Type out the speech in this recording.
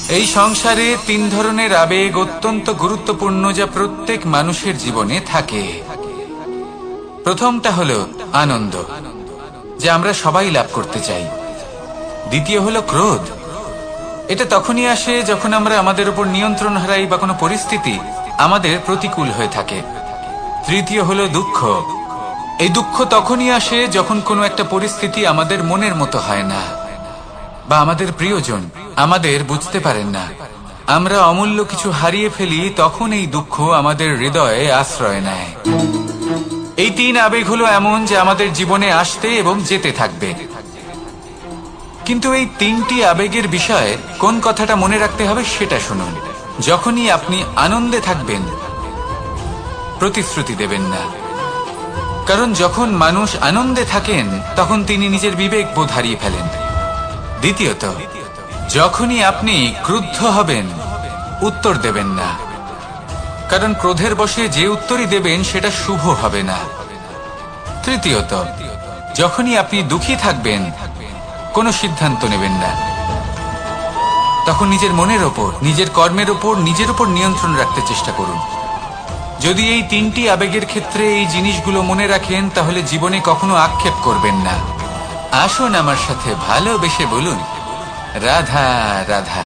এই সংসারে তিন ধরনের আবেগ অত্যন্ত গুরুত্বপূর্ণ, যা প্রত্যেক মানুষের জীবনে থাকে। প্রথমটা হলো আনন্দ, যা আমরা সবাই লাভ করতে চাই। দ্বিতীয় হলো ক্রোধ। এটা তখনই আসে যখন আমরা আমাদের উপর নিয়ন্ত্রণ হারাই বা কোনো পরিস্থিতি আমাদের প্রতিকূল হয়ে থাকে। তৃতীয় হলো দুঃখ। এই দুঃখ তখনই আসে যখন কোনো একটা পরিস্থিতি আমাদের মনের মতো হয় না, বা আমাদের প্রিয়জন আমাদের বুঝতে পারেন না, আমরা অমূল্য কিছু হারিয়ে ফেলি, তখন এই দুঃখ আমাদের হৃদয়ে আশ্রয় নেয়। এই তিন আবেগ হলো এমন যে আমাদের জীবনে আসতে এবং যেতে থাকবে। কিন্তু এই তিনটি আবেগের বিষয়ে কোন কথাটা মনে রাখতে হবে সেটা শুনুন। যখনই আপনি আনন্দে থাকবেন, প্রতিশ্রুতি দেবেন না, কারণ যখন মানুষ আনন্দে থাকেন তখন তিনি নিজের বিবেক বোধ হারিয়ে ফেলেন। দ্বিতীয়ত, যখনই আপনি ক্রুদ্ধ হবেন, উত্তর দেবেন না, কারণ ক্রোধের বশে যে উত্তরই দেবেন সেটা শুভ হবে না। তৃতীয়ত, যখনই আপনি দুঃখী থাকবেন, কোনো সিদ্ধান্ত নেবেন না, তখন নিজের মনের ওপর, নিজের কর্মের ওপর, নিজের উপর নিয়ন্ত্রণ রাখতে চেষ্টা করুন। যদি এই তিনটি আবেগের ক্ষেত্রে এই জিনিসগুলো মনে রাখেন, তাহলে জীবনে কখনো আক্ষেপ করবেন না। আসুন আমার সাথে ভালোবেসে বলুন, রাধা রাধা।